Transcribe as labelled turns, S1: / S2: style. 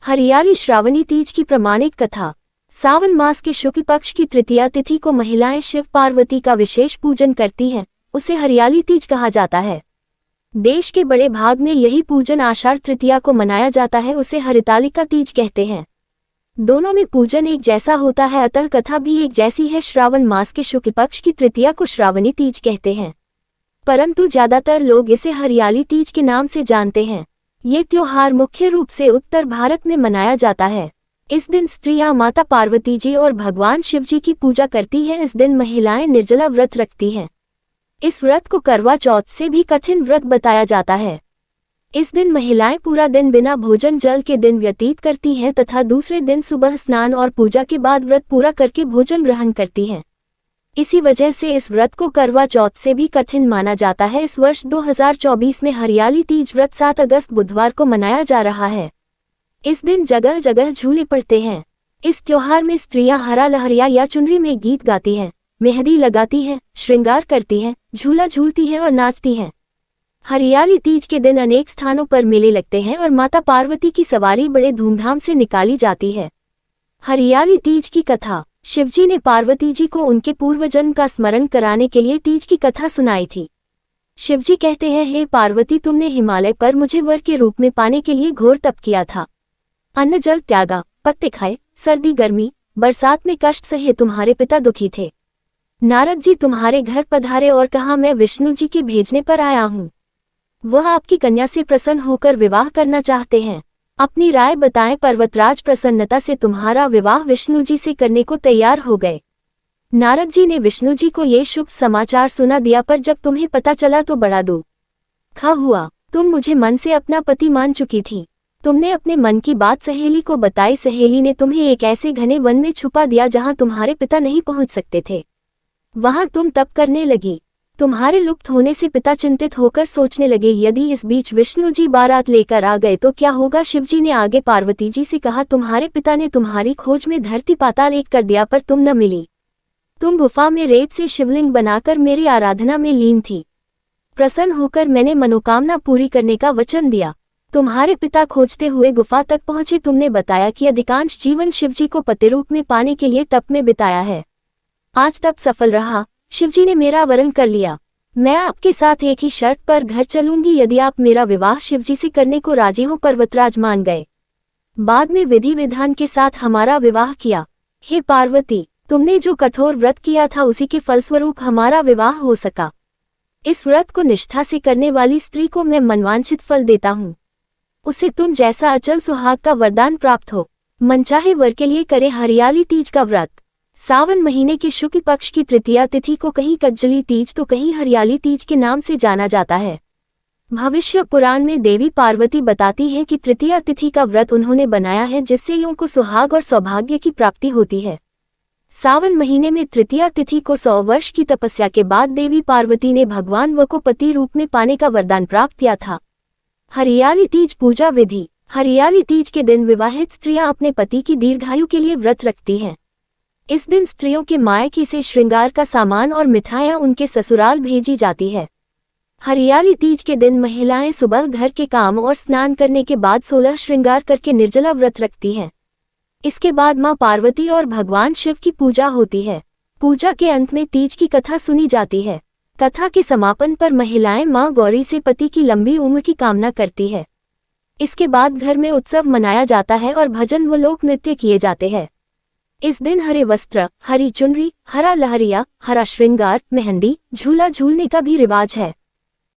S1: हरियाली श्रावणी तीज की प्रमाणिक कथा। सावन मास के शुक्ल पक्ष की तृतीया तिथि को महिलाएं शिव पार्वती का विशेष पूजन करती हैं। उसे हरियाली तीज कहा जाता है। देश के बड़े भाग में यही पूजन आषाढ़ तृतीया को मनाया जाता है। उसे हरितालिका तीज कहते हैं। दोनों में पूजन एक जैसा होता है, अतः कथा भी एक जैसी है। श्रावण मास के शुक्ल पक्ष की तृतीया को श्रावणी तीज कहते हैं, परंतु ज्यादातर लोग इसे हरियाली तीज के नाम से जानते हैं। ये त्योहार मुख्य रूप से उत्तर भारत में मनाया जाता है। इस दिन स्त्रियां माता पार्वती जी और भगवान शिव जी की पूजा करती हैं। इस दिन महिलाएं निर्जला व्रत रखती हैं। इस व्रत को करवा चौथ से भी कठिन व्रत बताया जाता है। इस दिन महिलाएं पूरा दिन बिना भोजन जल के दिन व्यतीत करती हैं तथा दूसरे दिन सुबह स्नान और पूजा के बाद व्रत पूरा करके भोजन ग्रहण करती हैं। इसी वजह से इस व्रत को करवा चौथ से भी कठिन माना जाता है। इस वर्ष 2024 में हरियाली तीज व्रत 7 अगस्त बुधवार को मनाया जा रहा है। इस दिन जगह जगह झूले पड़ते हैं। इस त्योहार में स्त्रियां हरा लहरिया या चुनरी में गीत गाती हैं, मेहंदी लगाती हैं, श्रृंगार करती हैं, झूला झूलती हैं और नाचती हैं। हरियाली तीज के दिन अनेक स्थानों पर मेले लगते हैं और माता पार्वती की सवारी बड़े धूमधाम से निकाली जाती है। हरियाली तीज की कथा। शिवजी ने पार्वती जी को उनके पूर्वजन्म का स्मरण कराने के लिए तीज की कथा सुनाई थी। शिवजी कहते हैं, हे पार्वती, तुमने हिमालय पर मुझे वर के रूप में पाने के लिए घोर तप किया था। अन्न जल त्यागा, पत्ते खाए, सर्दी गर्मी बरसात में कष्ट सहे तुम्हारे पिता दुखी थे। नारद जी तुम्हारे घर पधारे और कहा, मैं विष्णु जी के भेजने पर आया हूँ। वह आपकी कन्या से प्रसन्न होकर विवाह करना चाहते हैं। अपनी राय बताएं। पर्वतराज प्रसन्नता से तुम्हारा विवाह विष्णु जी से करने को तैयार हो गए। नारद जी ने विष्णु जी को ये शुभ समाचार सुना दिया, पर जब तुम्हें पता चला तो बड़ा दुख हुआ। तुम मुझे मन से अपना पति मान चुकी थी। तुमने अपने मन की बात सहेली को बताई। सहेली ने तुम्हें एक ऐसे घने वन में छुपा दिया जहां तुम्हारे पिता नहीं पहुंच सकते थे। वहां तुम तप करने लगी। तुम्हारे लुप्त होने से पिता चिंतित होकर सोचने लगे, यदि इस बीच विष्णु जी बारात लेकर आ गए तो क्या होगा। शिवजी ने आगे पार्वती जी से कहा, तुम्हारे पिता ने तुम्हारी खोज में धरती पाताल एक कर दिया, पर तुम न मिली। तुम गुफा में रेत से शिवलिंग बनाकर मेरी आराधना में लीन थी। प्रसन्न होकर मैंने मनोकामना पूरी करने का वचन दिया। तुम्हारे पिता खोजते हुए गुफा तक पहुंचे। तुमने बताया कि अधिकांश जीवन शिवजी को पति रूप में पाने के लिए तप में बिताया है। आज तप सफल रहा। शिवजी ने मेरा वरण कर लिया। मैं आपके साथ एक ही शर्त पर घर चलूंगी, यदि आप मेरा विवाह शिवजी से करने को राजी हो। पर्वतराज मान गए। बाद में विधि विधान के साथ हमारा विवाह किया। हे पार्वती, तुमने जो कठोर व्रत किया था उसी के फलस्वरूप हमारा विवाह हो सका। इस व्रत को निष्ठा से करने वाली स्त्री को मैं मनवांछित फल देता हूँ। उसे तुम जैसा अचल सुहाग का वरदान प्राप्त हो। मनचाहे वर के लिए करे हरियाली तीज का व्रत। सावन महीने के शुक्ल पक्ष की तृतीया तिथि को कहीं कज्जली तीज तो कहीं हरियाली तीज के नाम से जाना जाता है। भविष्य पुराण में देवी पार्वती बताती हैं कि तृतीया तिथि का व्रत उन्होंने बनाया है जिससे यों को सुहाग और सौभाग्य की प्राप्ति होती है। सावन महीने में तृतीया तिथि को 100 वर्ष की तपस्या के बाद देवी पार्वती ने भगवान व को पति रूप में पाने का वरदान प्राप्त किया था। हरियाली तीज पूजा विधि। हरियाली तीज के दिन विवाहित स्त्रियां अपने पति की दीर्घायु के लिए व्रत रखती हैं। इस दिन स्त्रियों के मायके से श्रृंगार का सामान और मिठाइयां उनके ससुराल भेजी जाती है। हरियाली तीज के दिन महिलाएं सुबह घर के काम और स्नान करने के बाद 16 श्रृंगार करके निर्जला व्रत रखती हैं। इसके बाद मां पार्वती और भगवान शिव की पूजा होती है। पूजा के अंत में तीज की कथा सुनी जाती है। कथा के समापन पर महिलाएं मां गौरी से पति की लंबी उम्र की कामना करती है। इसके बाद घर में उत्सव मनाया जाता है और भजन व लोक नृत्य किए जाते हैं। इस दिन हरे वस्त्र, हरी चुनरी, हरा लहरिया, हरा श्रृंगार, मेहंदी, झूला झूलने का भी रिवाज है।